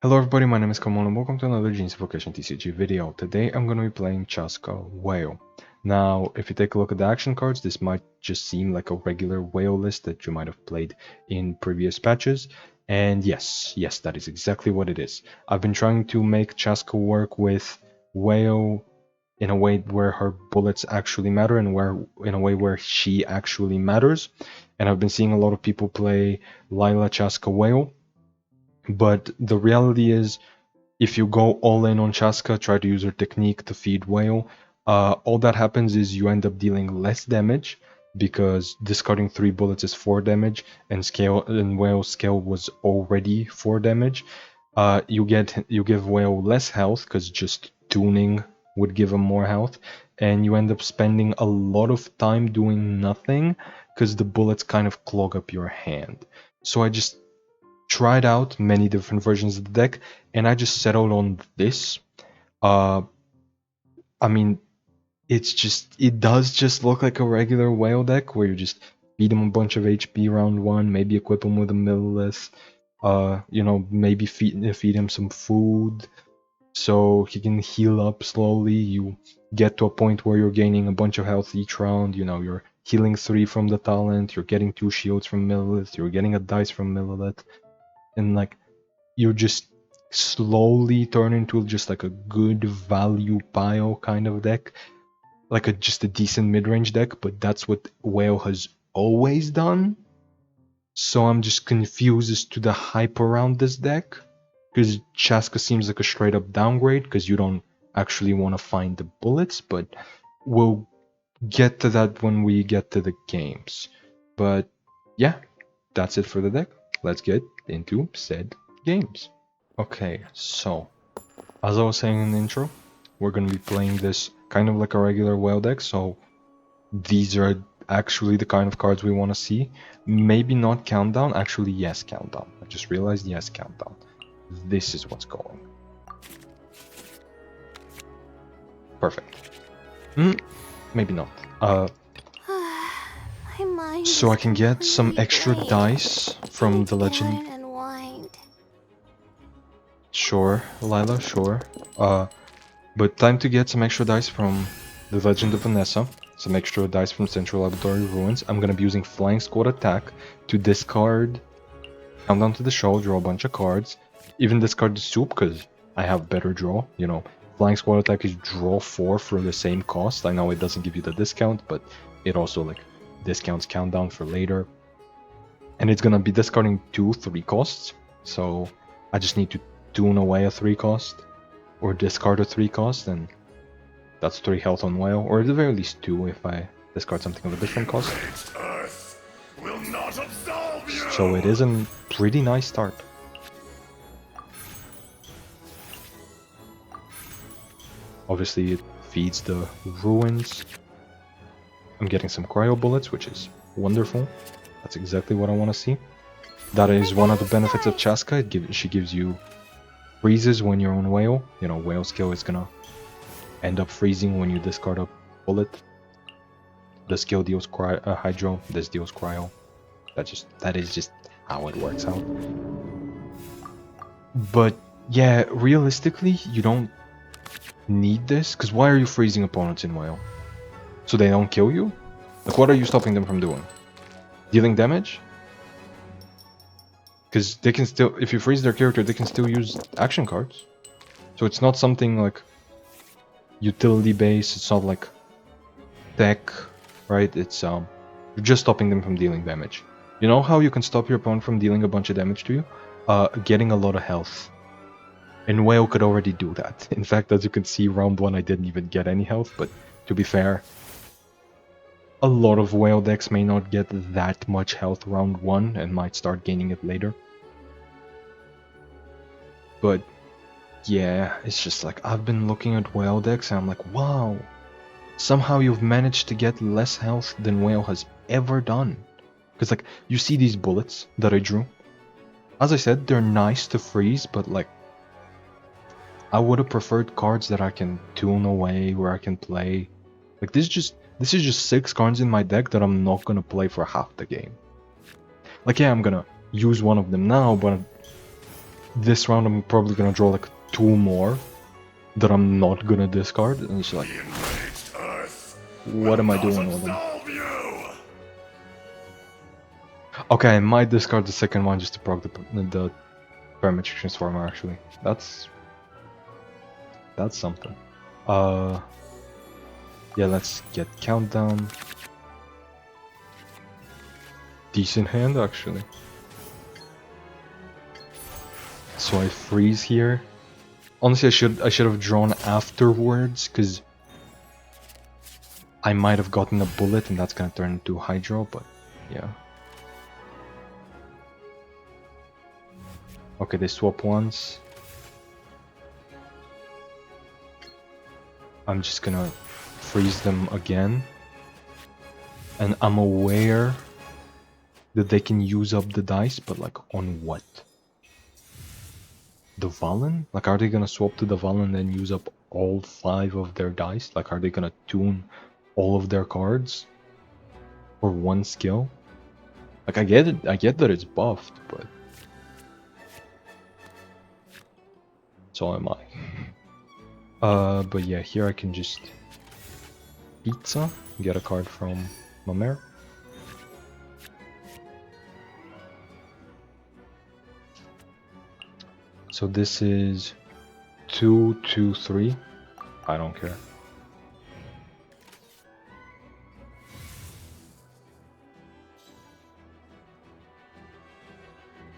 Hello everybody, my name is Kamal and welcome to another Genius Vocation TCG video. Today I'm going to be playing Chaska Whale. Now, if you take a look at the action cards, this might just seem like a regular whale list that you might have played in previous patches. And yes, that is exactly what it is. I've been trying to make Chaska work with Whale in a way where her bullets actually matter and in a way where she actually matters. And I've been seeing a lot of people play Lila Chaska Whale. But the reality is, if you go all in on Chaska, try to use her technique to feed Whale, all that happens is you end up dealing less damage because discarding 3 bullets is 4 damage and Whale's scale was already 4 damage. You give Whale less health because just tuning would give him more health, and you end up spending a lot of time doing nothing because the bullets kind of clog up your hand. So I just tried out many different versions of the deck, and I just settled on this. Uh, I mean, it does just look like a regular whale deck where you just feed him a bunch of HP round one, maybe equip him with a Millilith, maybe feed him some food so he can heal up slowly. You get to a point where you're gaining a bunch of health each round. You're healing 3 from the talent, you're getting 2 shields from Millilith, you're getting a dice from Millilith, and like you just slowly turn into just like a good value pile kind of deck, like just a decent mid-range deck, but that's what Whale has always done. So I'm just confused as to the hype around this deck, because Chaska seems like a straight up downgrade because you don't actually want to find the bullets, but we'll get to that when we get to the games. But yeah, that's it for the deck. Let's get into said games. Okay, so as I was saying in the intro, we're going to be playing this kind of like a regular whale deck, so these are actually the kind of cards we want to see. Maybe not countdown, actually yes countdown. I just realized yes countdown. This is what's going. Perfect. Maybe not. So I can get some extra dice from the legend. Sure, Lila, sure. But time to get some extra dice from the Legend of Vanessa, some extra dice from Central Laboratory Ruins. I'm gonna be using Flying Squad Attack to discard, countdown to the show, draw a bunch of cards, even discard the soup because I have better draw. Flying Squad Attack is draw 4 for the same cost. I know it doesn't give you the discount, but it also like discounts countdown for later. And it's gonna be discarding 2 3 costs, so I just need to tune away a 3 cost or discard a 3 cost, and that's 3 health on Whale, or at the very least 2 if I discard something of a different cost. So it is a pretty nice start. Obviously it feeds the ruins. I'm getting some cryo bullets, which is wonderful. That's exactly what I want to see. That is one of the benefits of Chaska. She gives you freezes when you're on Whale. Whale skill is gonna end up freezing when you discard a bullet. The skill deals hydro, this deals cryo. That is just how it works out. But yeah, realistically, you don't need this, because why are you freezing opponents in Whale? So they don't kill you? Like, what are you stopping them from doing? Dealing damage? Because they can still, if you freeze their character, they can still use action cards. So it's not something like utility based, it's not like tech, right? It's you're just stopping them from dealing damage. You know how you can stop your opponent from dealing a bunch of damage to you? Getting a lot of health. And Whale could already do that. In fact, as you can see, round 1 I didn't even get any health, but to be fair, a lot of Whale decks may not get that much health round 1 and might start gaining it later. But yeah, it's just like, I've been looking at Whale decks and I'm like, wow, somehow you've managed to get less health than Whale has ever done. Because like, you see these bullets that I drew? As I said, they're nice to freeze, but like, I would have preferred cards that I can tune away, where I can play. Like, this is just 6 cards in my deck that I'm not gonna play for half the game. Like, yeah, I'm gonna use one of them now, but this round I'm probably gonna draw like 2 more that I'm not gonna discard, and it's like, what am I doing with them? Okay, I might discard the second one just to proc the parametric transformer. Actually, that's something. Yeah, let's get countdown. Decent hand actually. So I freeze here. Honestly, I should have drawn afterwards, because I might have gotten a bullet and that's gonna turn into Hydro, but yeah. Okay, they swap once. I'm just gonna freeze them again. And I'm aware that they can use up the dice, but like on what? The Valen? Like, are they gonna swap to the Valen and then use up all 5 of their dice? Like, are they gonna tune all of their cards for 1 skill? Like, I get it, I get that it's buffed, but so am I. But yeah, here I can just pizza, get a card from Mamer. So this is 2, 2, 3. I don't care.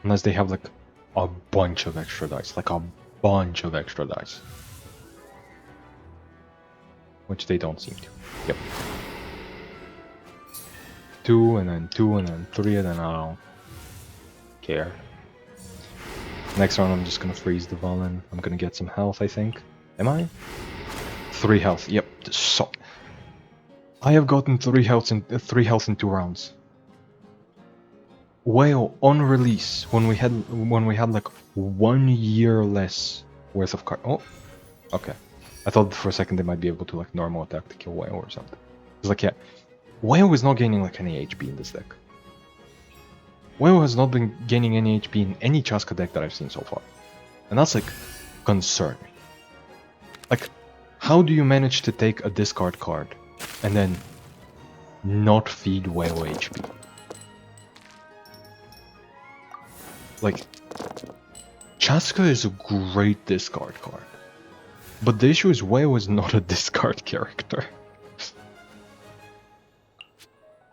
Unless they have like a bunch of extra dice, like a bunch of extra dice. Which they don't seem to. Yep. 2 and then 2 and then 3 and then I don't care. Next round I'm just gonna freeze the Valen. I'm gonna get some health, I think. Am I? 3 health, yep. So I have gotten 3 health in 2 rounds. Whale on release when we had like 1 year less worth of card. Oh, okay. I thought for a second they might be able to like normal attack to kill Whale or something. It's like, yeah, Whale is not gaining like any HP in this deck. Whale has not been gaining any HP in any Chaska deck that I've seen so far, and that's like concerning. Like, how do you manage to take a discard card and then not feed Whale HP? Like, Chaska is a great discard card, but the issue is Whale is not a discard character.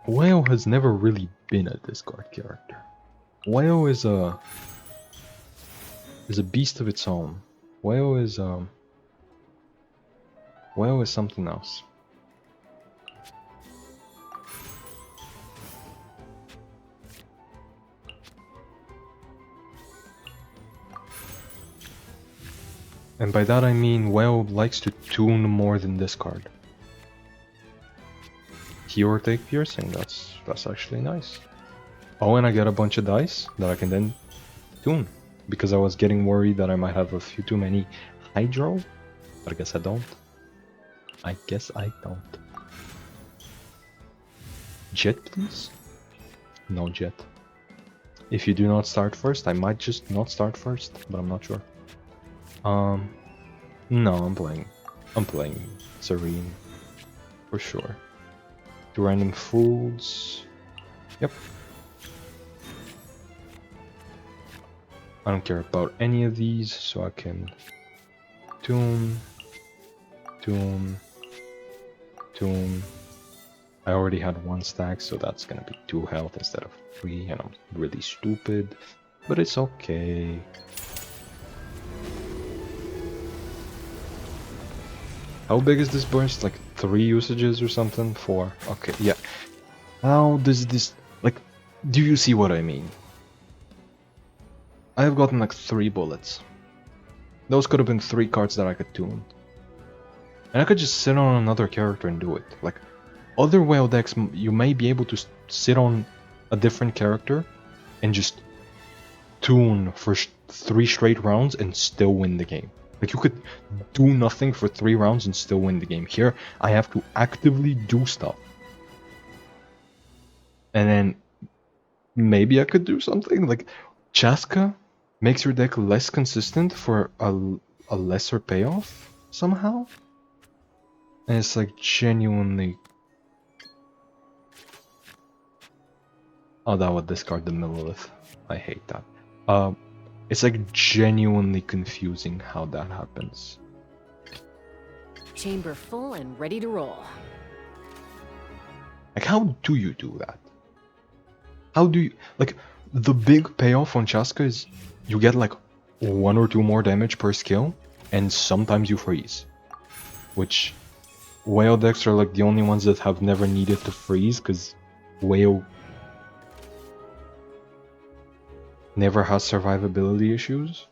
Whale has never really been a discard character. Whale is a beast of its own. Whale is something else. And by that I mean Whale likes to tune more than discard. Heal or take piercing, that's actually nice. Oh, and I get a bunch of dice that I can then tune. Because I was getting worried that I might have a few too many Hydro, but I guess I don't. Jet, please? No jet. If you do not start first, I might just not start first, but I'm not sure. No, I'm playing Serene, for sure. 2 random foods. Yep. I don't care about any of these, so I can tune. I already had 1 stack, so that's gonna be 2 health instead of 3, and I'm really stupid, but it's okay. How big is this burst? Like 3 usages or something? 4. Okay, yeah. How does this... like, do you see what I mean? I have gotten like 3 bullets. Those could have been 3 cards that I could tune. And I could just sit on another character and do it. Like, other Whale decks, you may be able to sit on a different character and just tune for 3 straight rounds and still win the game. Like, you could do nothing for 3 rounds and still win the game. Here, I have to actively do stuff. And then maybe I could do something like Chaska makes your deck less consistent for a lesser payoff somehow. And it's like genuinely... Oh, that would discard the Millilith. I hate that. It's like genuinely confusing how that happens. Chamber full and ready to roll. Like, how do you do that? How do you... Like, the big payoff on Chaska is you get like 1 or 2 more damage per skill, and sometimes you freeze. Which, Whale decks are like the only ones that have never needed to freeze, because Whale never has survivability issues.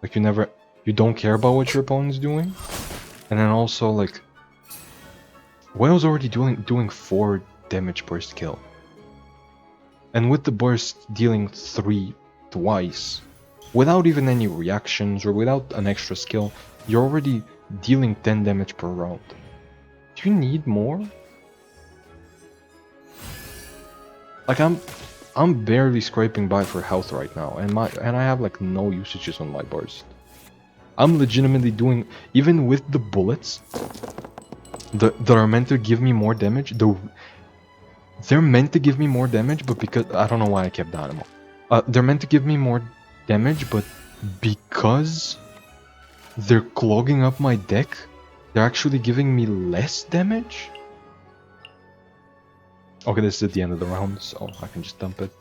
Like, you don't care about what your opponent's doing. And then also, like, Whale's already doing 4 damage per skill. And with the burst dealing 3 twice, without even any reactions or without an extra skill, you're already dealing 10 damage per round. Do you need more? Like, I'm barely scraping by for health right now, and I have like no usages on my burst. I'm legitimately doing, even with the bullets that are meant to give me more damage, they're meant to give me more damage, but because I don't know why I kept Dynamo. They're meant to give me more damage, but because they're clogging up my deck, they're actually giving me less damage. Okay, this is at the end of the round, so I can just dump it.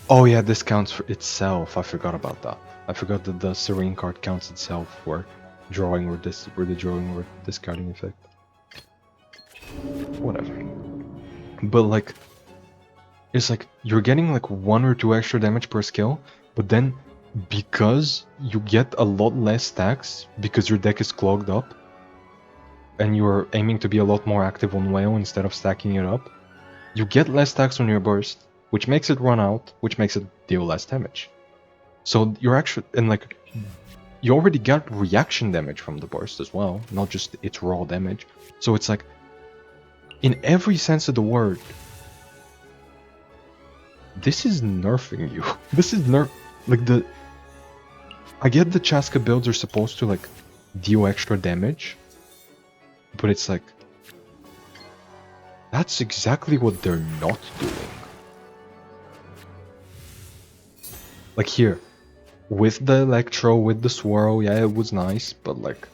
Oh yeah, this counts for itself. I forgot about that. I forgot that the Serene card counts itself for drawing or the drawing or discarding effect. Whatever. But like, it's like you're getting like 1 or 2 extra damage per skill, but then because you get a lot less stacks because your deck is clogged up, and you're aiming to be a lot more active on Whale instead of stacking it up, you get less stacks on your burst, which makes it run out, which makes it deal less damage. So you're actually, and like, you already got reaction damage from the burst as well, not just its raw damage. So it's like, in every sense of the word, this is nerfing you. This is like I get the Chaska builds are supposed to like deal extra damage, but it's like, that's exactly what they're not doing. Like here, with the Electro, with the Swirl, yeah, it was nice, but like,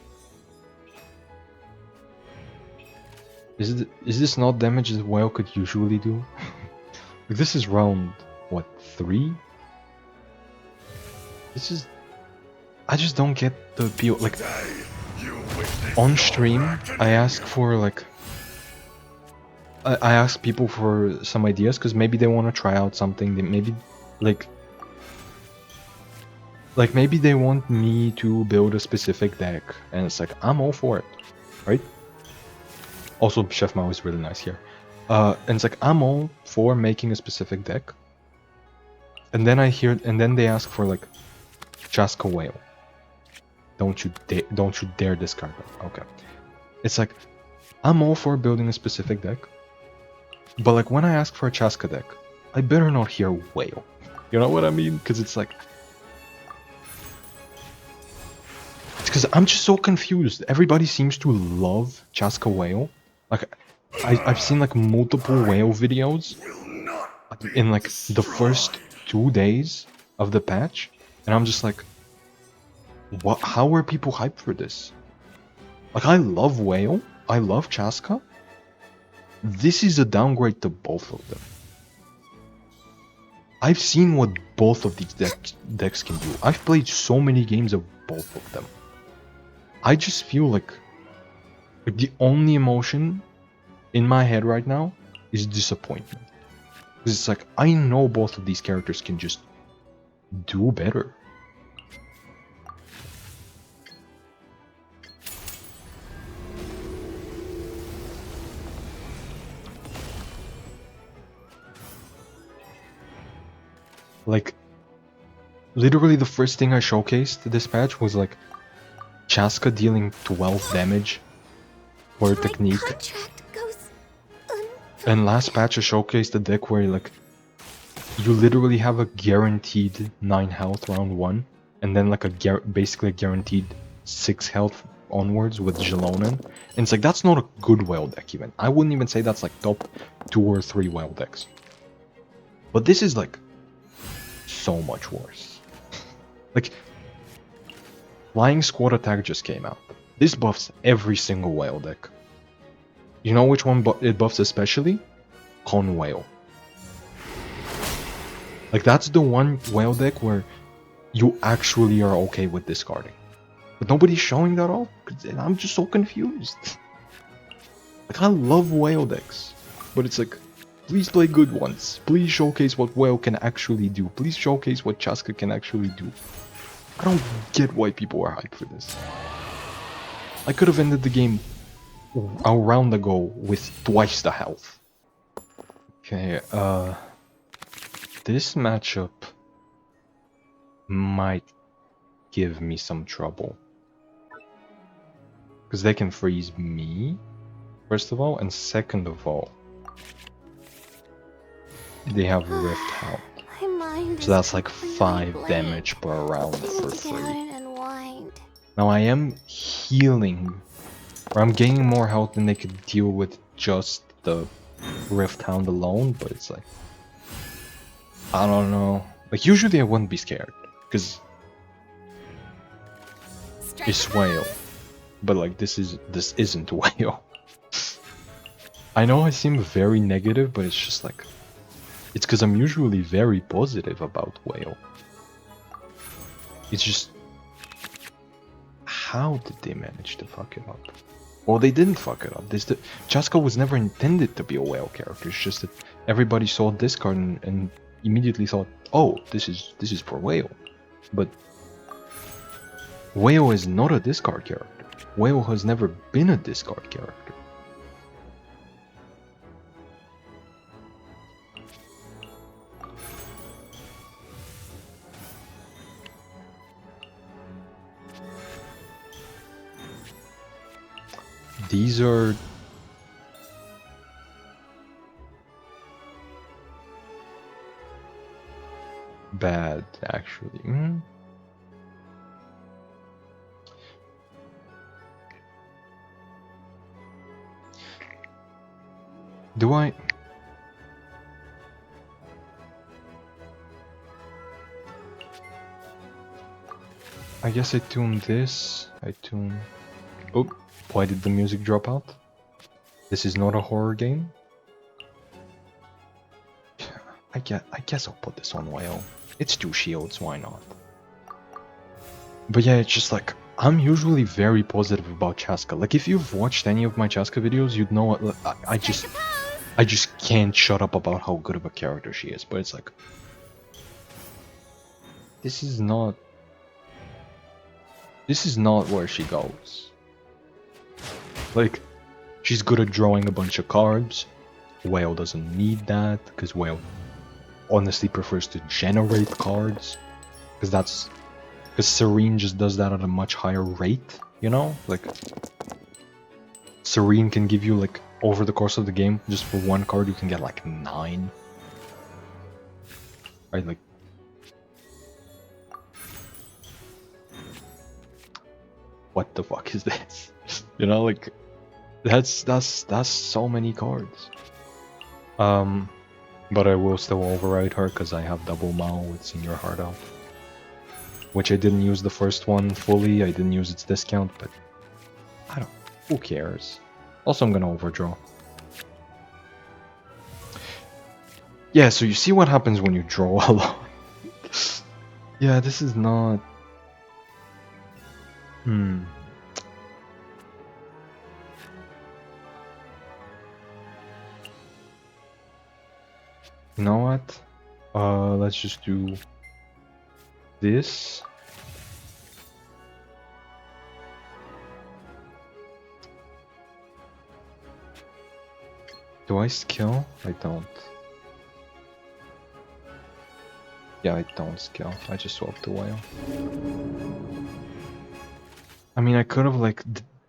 is this not damage that Whale could usually do? Like, this is round, what, 3? This is... I just don't get the appeal. Like, on stream, I ask for like... I ask people for some ideas, because maybe they want to try out something, maybe, like maybe they want me to build a specific deck, and it's like, I'm all for it, right? Also, Chef Mao is really nice here. And it's like, I'm all for making a specific deck. And then then they ask for like, Chaska Whale. Don't you dare discard that. Okay. It's like, I'm all for building a specific deck. But like, when I ask for a Chaska deck, I better not hear Whale. You know what I mean? Because it's like... Because I'm just so confused. Everybody seems to love Chaska Whale. Like, I've seen like multiple Whale videos in like the first 2 days of the patch, and I'm just like, what? How are people hyped for this? Like, I love Whale, I love Chaska. This is a downgrade to both of them. I've seen what both of these decks can do. I've played so many games of both of them. I just feel like the only emotion in my head right now is disappointment. Because it's like, I know both of these characters can just do better. Like, literally the first thing I showcased this patch was like Chaska dealing 12 damage Warrior technique. And last patch I showcased a deck where like you literally have a guaranteed 9 health round 1, and then like basically a guaranteed 6 health onwards with Jelonen. And it's like, that's not a good whale deck even. I wouldn't even say that's like top 2 or 3 whale decks. But this is like so much worse. Like, Flying Squad Attack just came out. This buffs every single whale deck. You know which one it buffs especially? Con Whale. Like, that's the one whale deck where you actually are okay with discarding. But nobody's showing that off, and I'm just so confused. Like, I love whale decks, but it's like, please play good ones. Please showcase what whale can actually do. Please showcase what Chaska can actually do. I don't get why people are hyped for this. I could have ended the game a round ago with twice the health. Okay, this matchup might give me some trouble. Because they can freeze me, first of all, and second of all, they have Rift out. So that's like 5 damage per round for free. Now I am healing, or I'm gaining more health than they could deal with just the Rift Hound alone, but it's like, I don't know. Like, usually I wouldn't be scared, because it's whale. But like, this isn't whale. I know I seem very negative, but it's just like, it's because I'm usually very positive about whale. It's just, how did they manage to fuck it up? Well, they didn't fuck it up. Chaska was never intended to be a whale character. It's just that everybody saw this card and immediately thought, oh, this is for whale. But whale is not a discard character. Whale has never been a discard character. These are bad, actually. Do I? I guess I tune this. Oh, why did the music drop out? This is not a horror game. I guess I'll put this on whale. It's 2 shields, why not? But yeah, it's just like, I'm usually very positive about Chaska. Like, if you've watched any of my Chaska videos, you'd know I just can't shut up about how good of a character she is. But it's like, this is not where she goes. Like, she's good at drawing a bunch of cards. Whale doesn't need that, because Whale honestly prefers to generate cards. Because Serene just does that at a much higher rate, you know? Like, Serene can give you, like, over the course of the game, just for 1 card, you can get, like, 9. Right, like... What the fuck is this? You know, like... That's so many cards. But I will still override her, because I have double Mao with Senior Heart Elf. Which I didn't use the first one fully, I didn't use its discount, but... who cares? Also, I'm gonna overdraw. Yeah, so you see what happens when you draw a lot. Yeah, this is not... You know what? Let's just do this. Do I skill? I don't. Yeah, I don't skill. I just swapped the whale. I mean, I could have, like,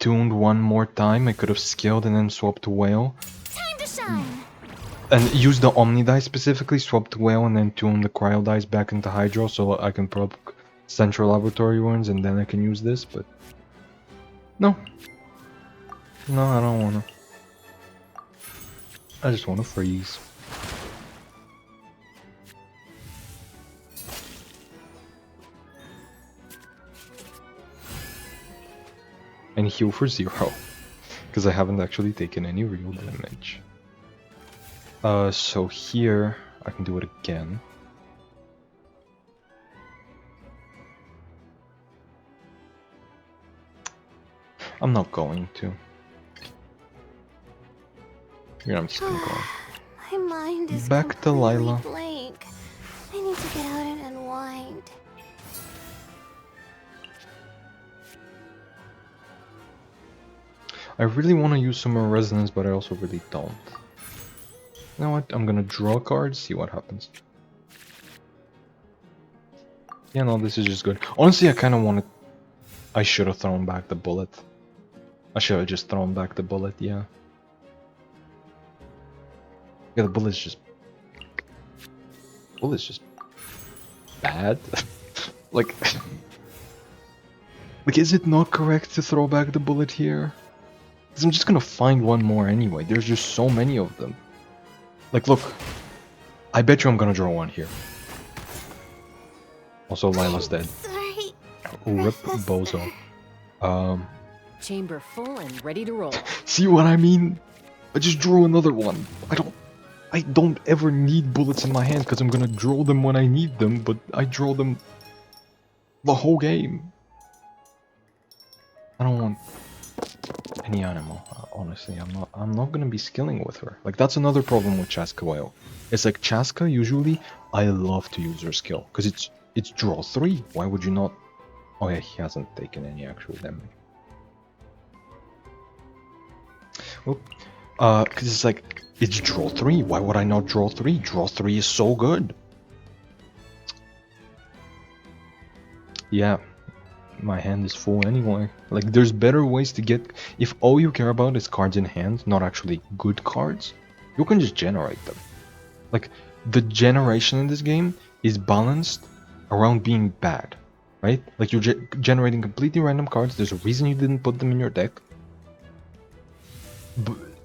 tuned one more time, I could have skilled and then swapped to whale. Time to shine. And use the Omni dice specifically, swap to whale, and then tune the cryo dice back into hydro so I can proc central laboratory ruins and then I can use this, but no. No, I don't wanna. I just wanna freeze. And heal for 0, because I haven't actually taken any real damage. So here, I can do it again. I'm not going to. Yeah, I'm just gonna go. My mind is Back to Lila. blank. I need to get out and unwind. I really want to use some more resonance, but I also really don't. You know what? I'm gonna draw cards, see what happens. Yeah, no, this is just good. Honestly, I kind of wanted... I should have thrown back the bullet. I should have just thrown back the bullet, yeah. Yeah, the bullet's just... Bullet's just... bad. Like... Like, is it not correct to throw back the bullet here? Because I'm just gonna find one more anyway. There's just so many of them. Like, look. I bet you I'm gonna draw one here. Also, Lila's dead. Sorry. Rip Bozo. Chamber full and ready to roll. See what I mean? I just drew another one. I don't ever need bullets in my hand because I'm gonna draw them when I need them, but I draw them the whole game. I don't want any animal. Honestly, I'm not gonna be skilling with her. Like, that's another problem with Chaska Whale. It's like Chaska, usually I love to use her skill because it's draw 3. Why would you not? Oh yeah, he hasn't taken any actual damage. Well, because it's like, it's draw 3. Why would I not draw 3? Draw 3 is so good. Yeah, my hand is full anyway. Like, there's better ways to get... If all you care about is cards in hand, not actually good cards, you can just generate them. Like, the generation in this game is balanced around being bad, right? Like, you're generating completely random cards. There's a reason you didn't put them in your deck.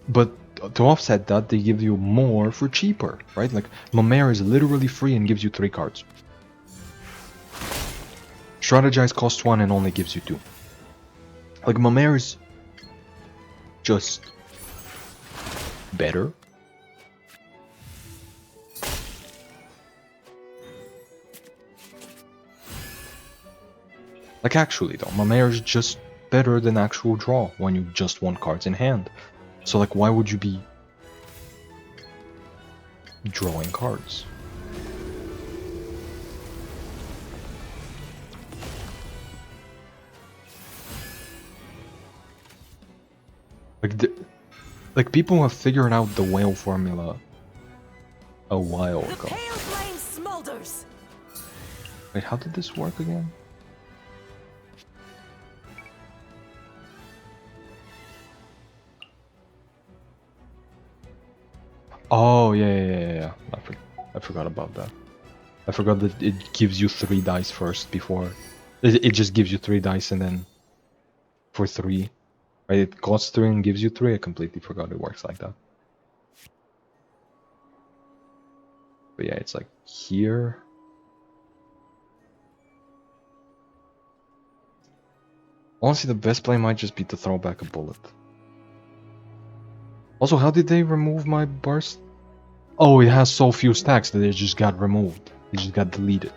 But to offset that, they give you more for cheaper, right? Like, Mamere is literally free and gives you 3 cards. Strategize costs 1 and only gives you 2. Like, Mamere is just better. Like, actually though, Mamere is just better than actual draw when you just want cards in hand. So, like, why would you be drawing cards? Like, people have figured out the whale formula a while ago. The pale flame smolders. Wait, how did this work again? Oh, yeah. I forgot about that. I forgot that it gives you 3 dice first before... It just gives you 3 dice and then... For 3. Right, it costs 3 and gives you 3. I completely forgot it works like that. But yeah, it's like here. Honestly, the best play might just be to throw back a bullet. Also, how did they remove my burst? Oh, it has so few stacks that it just got removed. It just got deleted.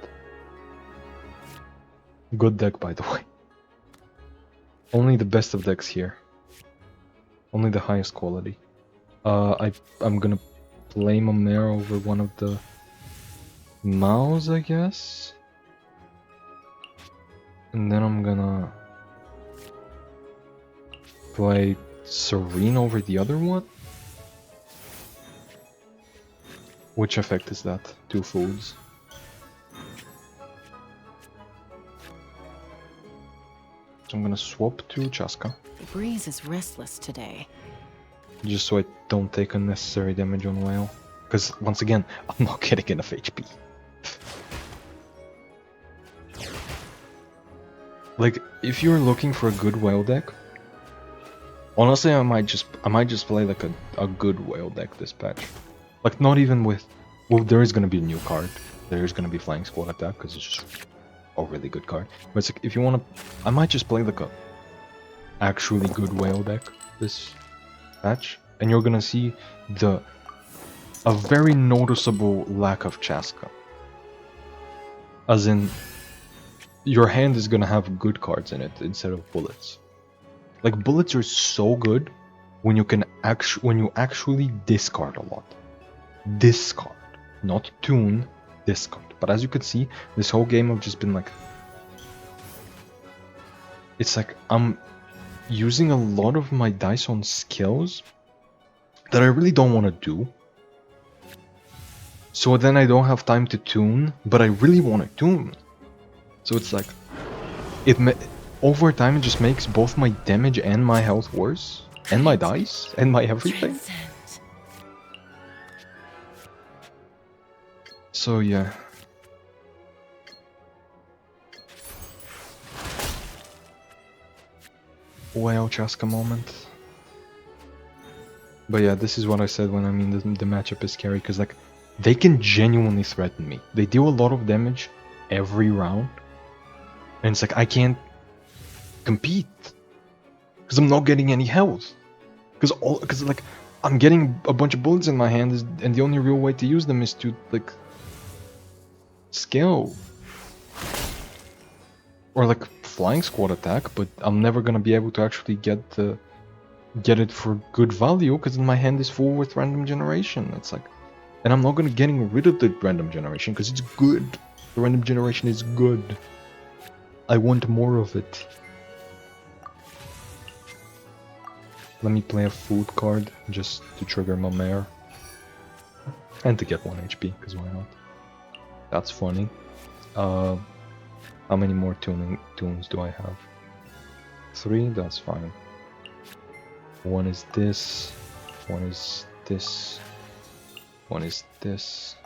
Good deck, by the way. Only the best of decks here. Only the highest quality. I'm gonna play Mamere over one of the Maos, I guess. And then I'm gonna play Serene over the other one. Which effect is that? 2 fools. So I'm gonna swap to Chaska. The breeze is restless today. Just so I don't take unnecessary damage on whale. Because once again, I'm not getting enough HP. Like, if you're looking for a good whale deck, honestly, I might just play like a good whale deck this patch. Like, not even with, well, there is gonna be a new card. There is gonna be Flying Squad Attack because it's just a really good card. But it's like, if you wanna, I might just play like a actually good whale deck this patch, and you're gonna see a very noticeable lack of Chaska. As in, your hand is gonna have good cards in it instead of bullets. Like, bullets are so good when you actually discard a lot. Discard, not tune, discard. But as you can see, this whole game I've just been like, it's like I'm using a lot of my dice on skills that I really don't want to do. So then I don't have time to tune, but I really want to tune. So it's like, over time it just makes both my damage and my health worse, and my dice, and my everything. Transcend. So yeah. Whale Chaska moment. But yeah, this is what I said when I mean the matchup is scary, because like, they can genuinely threaten me. They deal a lot of damage every round. And it's like, I can't compete. Because I'm not getting any health. Because like, I'm getting a bunch of bullets in my hand, and the only real way to use them is to, like, skill. Or like, Flying Squad Attack, but I'm never gonna be able to actually get it for good value, because my hand is full with random generation. It's like, and I'm not gonna getting rid of the random generation, because it's good. The random generation is good. I want more of it. Let me play a food card just to trigger my mare. And to get 1 HP, because why not? That's funny. How many more tunes do I have? 3? That's fine. 1 is this. 1 is this. 1 is this.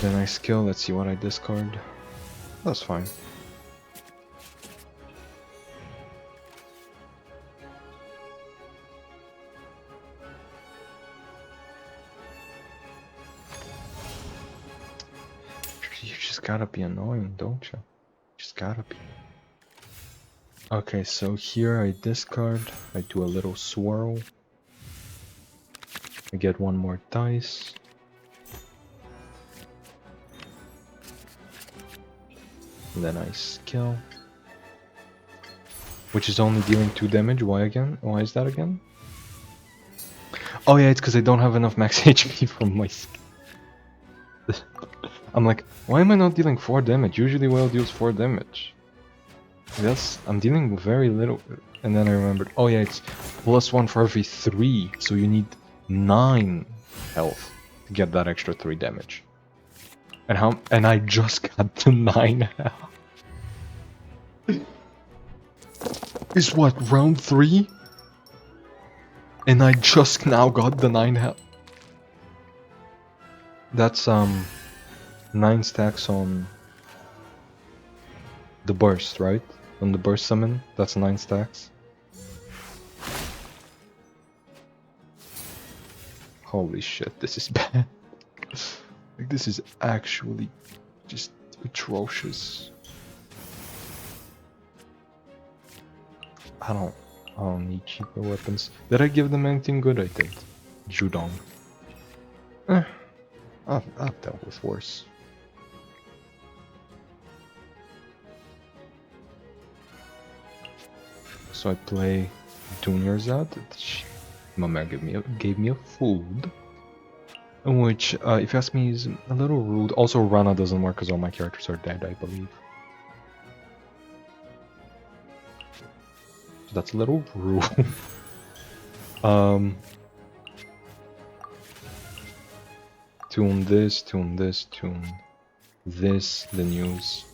Then I skill, let's see what I discard. That's fine. You just gotta be annoying, don't you? Just gotta be. Okay, so here I discard, I do a little swirl. I get 1 more dice. And then I skill. Which is only dealing 2 damage. Why again? Why is that again? Oh yeah, it's because I don't have enough max HP from my skill. I'm like, why am I not dealing 4 damage? Usually whale deals 4 damage. Yes, I'm dealing very little. And then I remembered, oh yeah, it's +1 for every 3. So you need 9 health to get that extra 3 damage. And I just got to 9 health. Is what, round 3? And I just now got the 9 health. That's 9 stacks on the burst, right? On the burst summon, that's 9 stacks. Holy shit, this is bad. Like, this is actually just atrocious. I don't need cheaper weapons. Did I give them anything good? I did. Judong. I've dealt with worse. So I play Dunyarzad. Mama gave me a food. Which, if you ask me, is a little rude. Also, Rana doesn't work because all my characters are dead, I believe. So that's a little rude. Tune this, tune this, tune This, the news.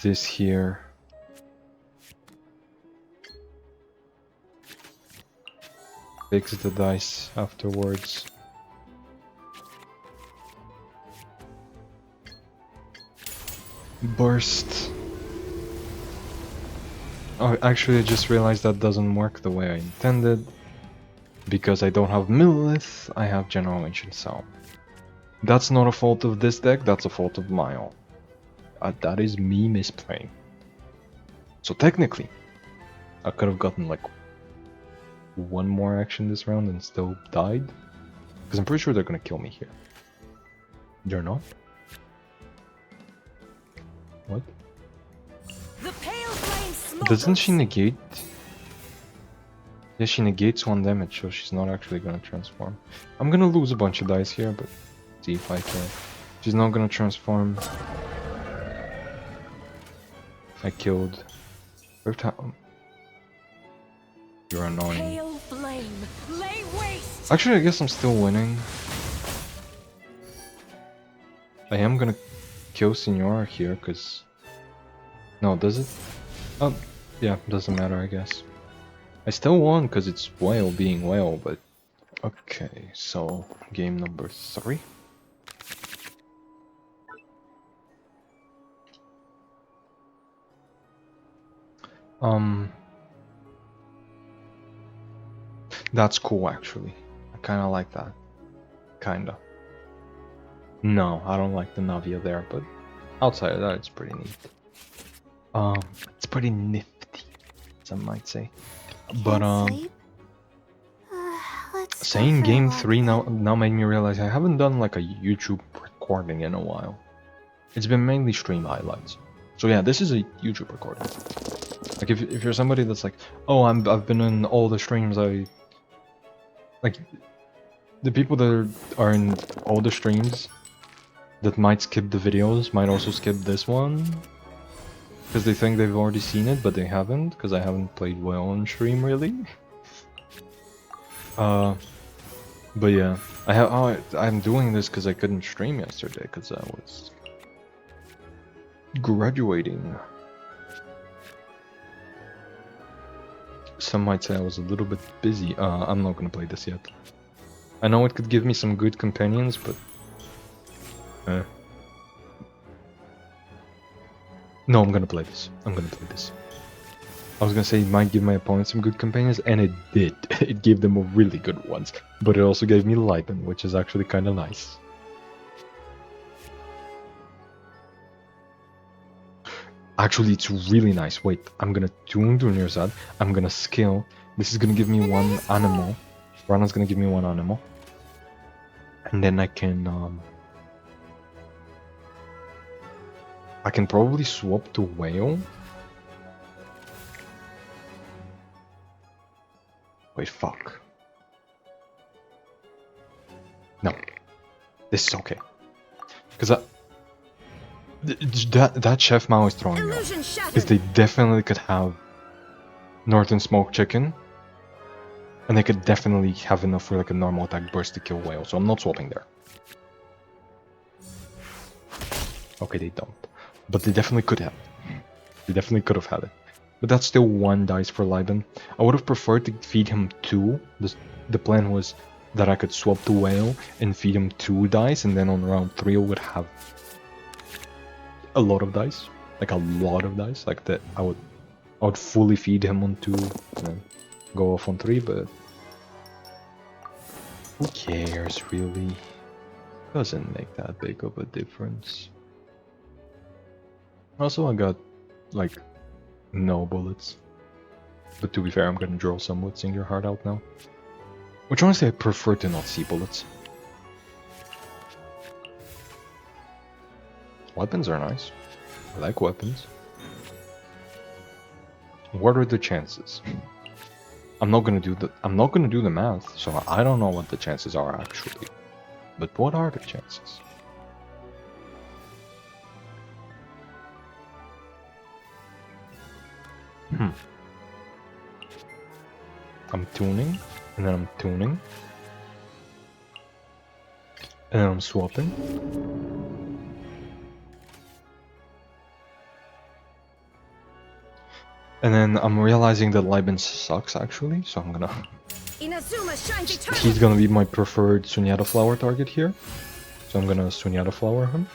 This here. Fix the dice afterwards. Burst. Oh, actually I just realized that doesn't work the way I intended. Because I don't have Millith, I have General Ancient Sound. That's not a fault of this deck, that's a fault of my own. That is me misplaying. So technically, I could have gotten like one more action this round and still died. Because I'm pretty sure they're gonna kill me here. They're not? What? The pale flame smokers. Doesn't she negate? Yeah, she negates 1 damage, so she's not actually gonna transform. I'm gonna lose a bunch of dice here, but see if I can. She's not gonna transform. I killed. You're annoying. Pale flame, lay waste. Actually, I guess I'm still winning. I am gonna kill Signora here, cause... No, does it? Oh, yeah, doesn't matter, I guess. I still won, cause it's whale being whale, but... Okay, so... Game number 3. That's cool, actually. I kinda like that. Kinda. No, I don't like the Navia there, but outside of that, it's pretty neat. It's pretty nifty, some might say. But Can't sleep? Let's go saying for a game walk 3 now then. made me realize I haven't done like a YouTube recording in a while. It's been mainly stream highlights. So yeah, this is a YouTube recording. Like if you're somebody that's like, oh, I've been in all the streams, like the people that are in all the streams that might skip the videos might also skip this one because they think they've already seen it, but they haven't, because I haven't played well on stream really. But yeah, I'm doing this because I couldn't stream yesterday because I was graduating. Some might say I was a little bit busy. I'm not gonna play this yet. I know it could give me some good companions, but... No, I'm gonna play this. I'm gonna play this. I was gonna say it might give my opponent some good companions, and it did. It gave them a really good ones. But it also gave me Lipen, which is actually kinda nice. Actually, it's really nice. Wait, I'm gonna tune Dunyarzad. I'm gonna skill. This is gonna give me 1 animal. Rana's gonna give me 1 animal. And then I can probably swap to whale. Wait, fuck. No. This is okay. Because that Chef Mao is throwing me off. Because they definitely could have Northern Smoked Chicken. And they could definitely have enough for like a normal attack burst to kill whale. So I'm not swapping there. Okay, they don't. But they definitely could have. They definitely could have had it. But that's still 1 dice for Liben. I would have preferred to feed him 2. The plan was that I could swap to whale and feed him 2 dice, and then on round 3 I would have a lot of dice. Like a lot of dice. Like that I would fully feed him on 2 and then go off on 3, but who cares really? Doesn't make that big of a difference. Also, I got like no bullets. But to be fair, I'm gonna draw some with Sing Your Heart Out now. Which honestly I prefer to not see bullets. Weapons are nice. I like weapons. What are the chances? I'm not gonna do the math, so I don't know what the chances are actually. But what are the chances? I'm tuning, and then I'm tuning. And then I'm swapping. And then I'm realizing that Liben sucks actually, so I'm gonna... Inazuma shines eternal. He's gonna be my preferred Sunyata flower target here. So I'm gonna Sunyata flower him.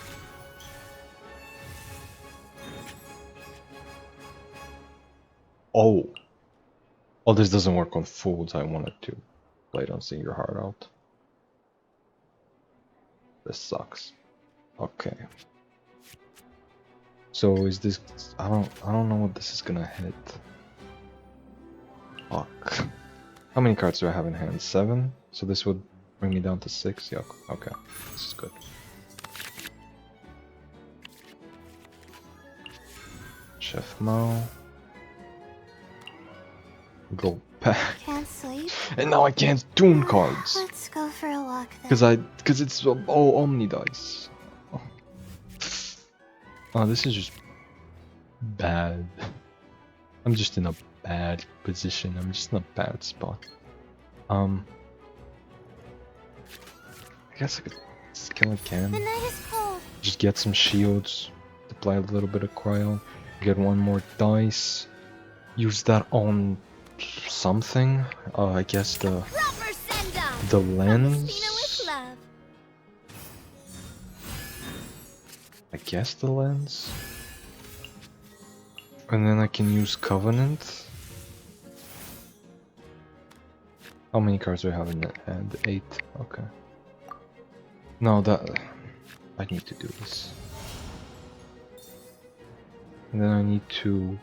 Oh. Oh, this doesn't work on fools. I wanted to play Don't Sing Your Heart Out. This sucks. Okay. So is this... I don't know what this is gonna hit. Fuck. How many cards do I have in hand? 7? So this would bring me down to 6? Yeah, okay. This is good. Chef Mao. Go back. Can't sleep? And now I can't tune cards. Let's go for a walk then. Because it's all Omni dice. Oh, this is just bad. I'm just in a bad position. I'm just in a bad spot. I guess I could skill again. The night is cold. Just get some shields, apply a little bit of cryo, get one more dice, use that on something. I guess the lens. With love. I guess the lens. And then I can use Covenant. How many cards do I have in that hand? 8. Okay. No, I need to do this. And then I need to...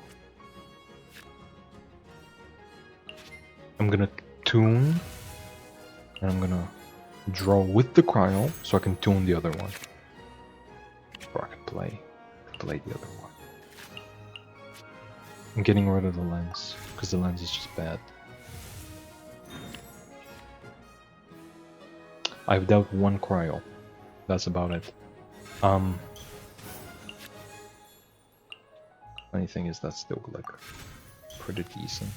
I'm gonna tune. And I'm gonna draw with the cryo so I can tune the other one. Or I can play the other one. I'm getting rid of the lens, because the lens is just bad. I've dealt 1 cryo. That's about it. Funny thing is that's still like pretty decent.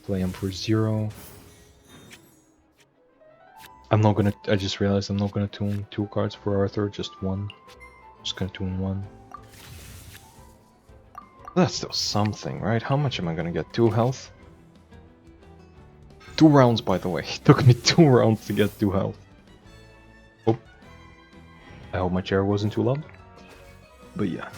Play him for 0. I just realized I'm not gonna tune 2 cards for Arthur, just 1. Just gonna tune 1. That's still something, right? How much am I gonna get? 2 health? 2 rounds, by the way. It took me 2 rounds to get 2 health. Oh. I hope my chair wasn't too loud. But yeah.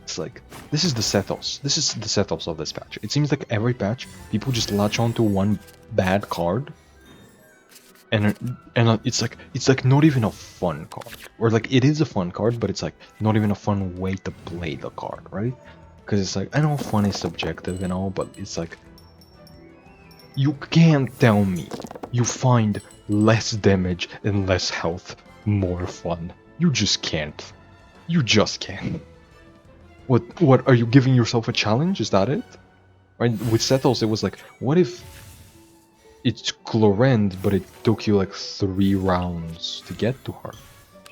It's like, this is the setups. This is the setups of this patch. It seems like every patch, people just latch onto one bad card. And it's like not even a fun card. Or like, it is a fun card, but it's like not even a fun way to play the card, right? Because it's like, I know fun is subjective and all, but it's like, you can't tell me you find less damage and less health more fun. You just can't. You just can't. What are you giving yourself a challenge? Is that it? Right? With Settles, it was like, what if it's Clorend, but it took you like 3 rounds to get to her?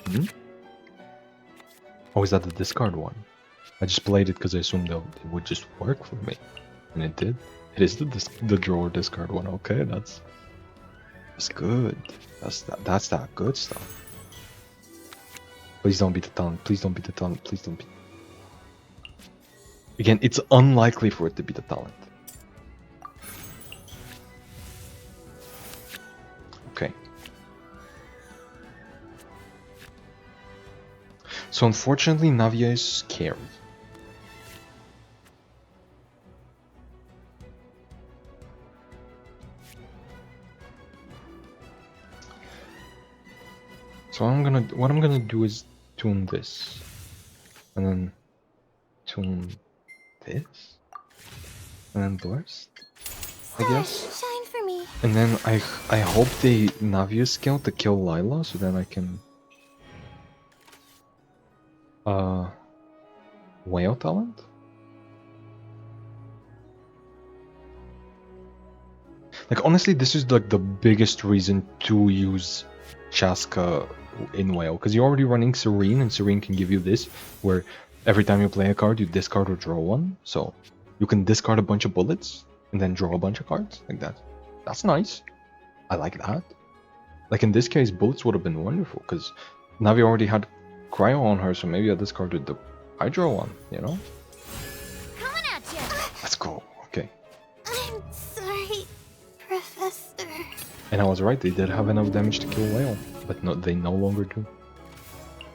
Hmm? Oh, is that the discard one? I just played it because I assumed that it would just work for me, and it did. It is the draw or discard one. Okay, that's good. That's that good stuff. Please don't beat the talent. Please don't beat the talent. Please don't beat. Again, it's unlikely for it to be the talent. Okay. So unfortunately, Navia is scary. So what I'm gonna do is tune this, and then tune this, and then burst, I guess. Shine for me. And then I hope they Navia skill to kill Lila, so then I can whale talent. Like honestly, this is like the biggest reason to use Chaska in whale, because you're already running Serene, and Serene can give you this, where every time you play a card, you discard or draw one. So you can discard a bunch of bullets and then draw a bunch of cards like that. That's nice. I like that. Like in this case, bullets would have been wonderful because Navi already had cryo on her, so maybe I discarded the hydro one, you know? Coming at you. Let's go. Okay. I'm sorry, Professor. And I was right, they did have enough damage to kill Whale, but no, they no longer do.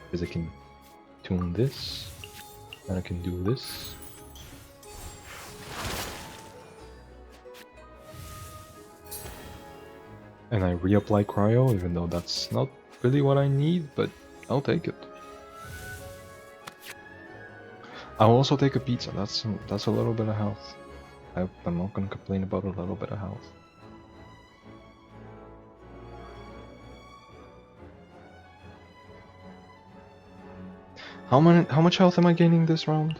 Because I can tune this, and I can do this. And I reapply cryo, even though that's not really what I need, but I'll take it. I'll also take a pizza, that's a little bit of health. I'm not gonna complain about a little bit of health. How much health am I gaining this round?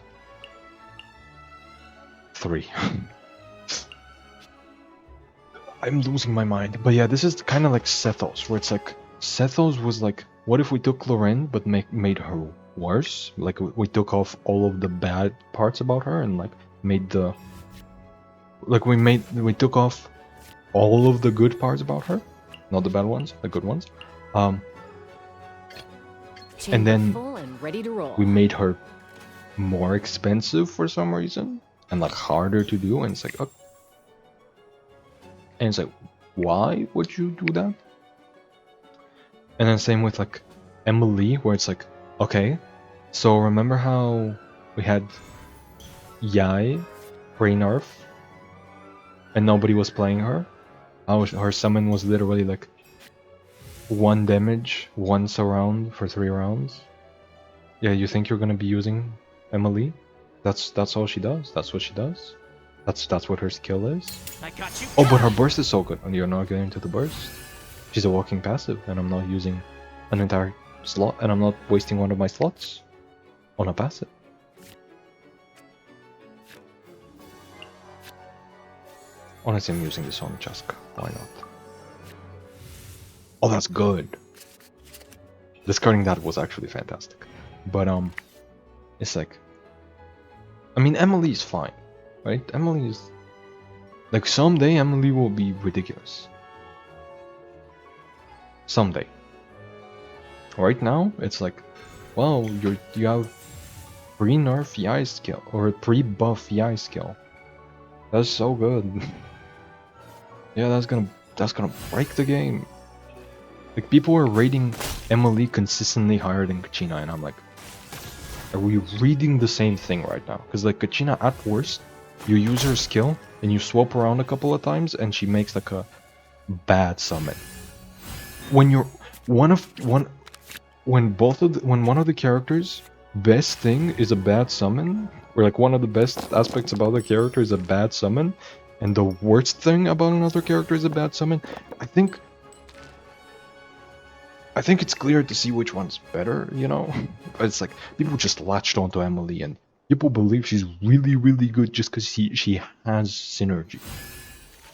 3. I'm losing my mind. But yeah, this is kind of like Sethos, where it's like Sethos was like, what if we took Lorraine but made her worse? Like we took off all of the bad parts about her and like made the we took off all of the good parts about her, not the bad ones, the good ones. And then full and ready to roll. we made her more expensive for some reason and like harder to do, and it's like, and it's like, why would you do that? And then same with like Emily, where it's like, okay, so remember how we had Yai pre-nerf and nobody was playing her? Her summon was literally like 1 damage once a round for 3 rounds. Yeah, you think you're gonna be using Emily? That's all she does. That's what she does. That's what her skill is. I got you. Oh, but her burst is so good, and you're not getting to the burst. She's a walking passive, and I'm not using an entire slot, and I'm not wasting one of my slots on a passive. Honestly, I'm using this on Chaska. Why not? Oh, that's good. Discarding that was actually fantastic. But it's like, I mean, Emily's fine, right? Emily is like, someday Emily will be ridiculous. Someday. Right now, it's like, well, you have pre-nerf EI skill or pre-buff EI skill. That's so good. Yeah, that's gonna break the game. Like, people are rating Emily consistently higher than Kachina, and I'm like, are we reading the same thing right now? Because like Kachina, at worst, you use her skill and you swap around a couple of times, and she makes like a bad summon. When you're when one of the characters' best thing is a bad summon, or like one of the best aspects about the character is a bad summon, and the worst thing about another character is a bad summon, I think it's clear to see which one's better, you know? It's like, people just latched onto Emily, and people believe she's really, really good just because she has synergy.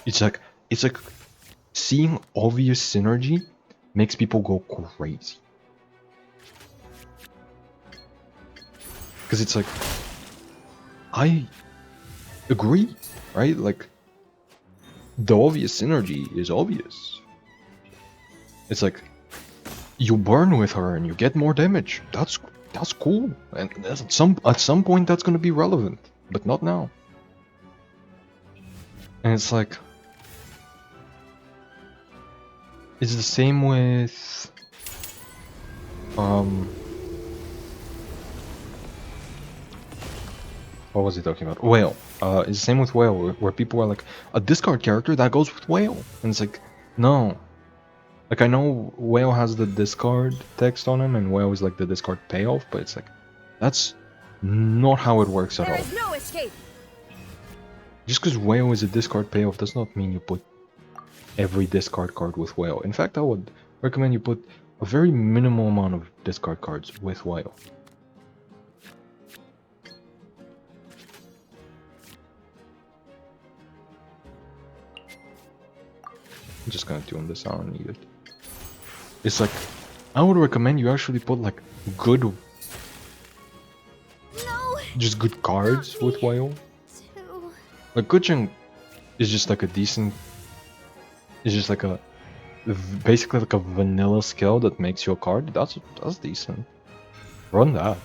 It's like seeing obvious synergy makes people go crazy. Because it's like, I agree, right? Like, the obvious synergy is obvious. It's like, you burn with her and you get more damage. That's cool. And at some point that's gonna be relevant, but not now. And it's like, it's the same with what was he talking about? Whale. It's the same with Whale, where people are like, a discard character that goes with Whale, and it's like, no. Like, I know Whale has the discard text on him, and Whale is like the discard payoff, but it's like, that's not how it works at all. There is no escape. Just because Whale is a discard payoff does not mean you put every discard card with Whale. In fact, I would recommend you put a very minimal amount of discard cards with Whale. I'm just gonna tune this, I don't need it. It's like, I would recommend you actually put like good, just good cards with Whale. Like, Kuching is just like a decent It's just like a basically like a vanilla skill that makes you a card. That's decent. Run that.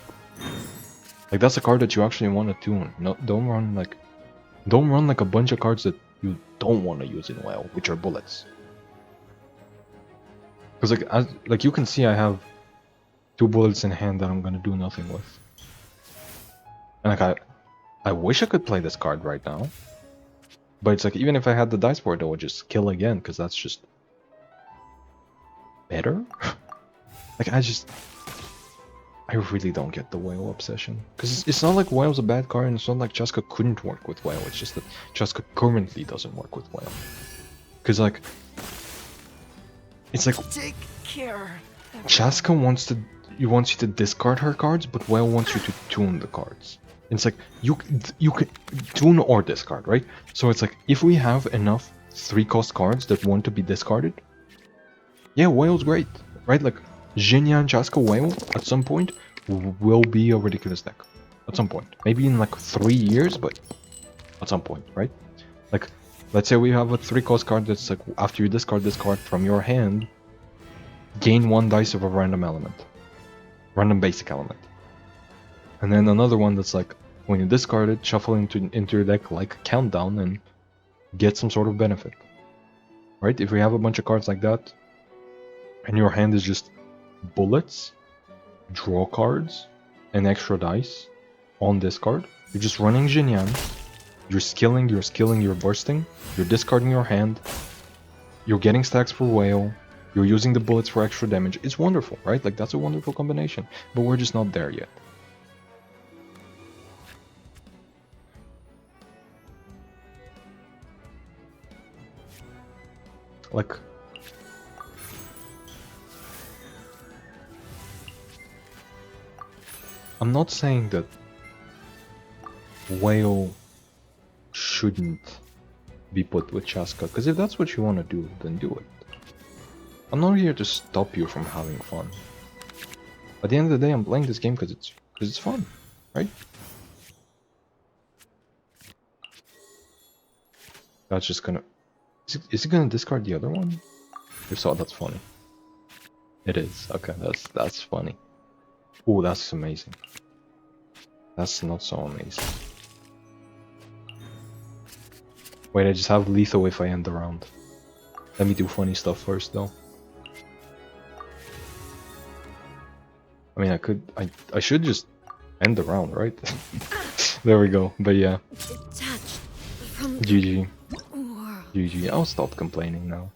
Like that's a card that you actually want to tune. No, don't run like a bunch of cards that you don't want to use in WoW, which are bullets. Because like you can see, I have 2 bullets in hand that I'm gonna do nothing with. And like I wish I could play this card right now. But it's like even if I had the dice board, I would just kill again because that's just better. Like I really don't get the whale obsession. Because it's not like whale's a bad card, and it's not like Chaska couldn't work with whale. It's just that Chaska currently doesn't work with whale. Because like it's like Take care. Chaska wants you to discard her cards, but whale wants you to tune the cards. It's like you can tune or discard, right? So it's like if we have enough 3-cost cards that want to be discarded, yeah, whale's great, right? Like Jinya and Chaska whale at some point will be a ridiculous deck. At some point, maybe in like 3 years, but at some point, right? Like let's say we have a 3-cost card that's like after you discard this card from your hand, gain 1 dice of a random element, random basic element. And then another one that's like, when you discard it, shuffle into your deck like a countdown and get some sort of benefit. Right? If we have a bunch of cards like that, and your hand is just bullets, draw cards, and extra dice on this card, you're just running Jinyan, you're skilling, you're bursting, you're discarding your hand, you're getting stacks for whale, you're using the bullets for extra damage. It's wonderful, right? Like that's a wonderful combination, but we're just not there yet. Like, I'm not saying that whale shouldn't be put with Chaska, because if that's what you want to do, then do it. I'm not here to stop you from having fun. At the end of the day, I'm playing this game because it's fun, right? That's just gonna... Is it gonna discard the other one? If so, that's funny. It is. Okay, that's funny. Ooh, that's amazing. That's not so amazing. Wait, I just have lethal if I end the round. Let me do funny stuff first, though. I mean, I should just end the round, right? There we go. But yeah, Detached from the GG. world. GG. I'll stop complaining now.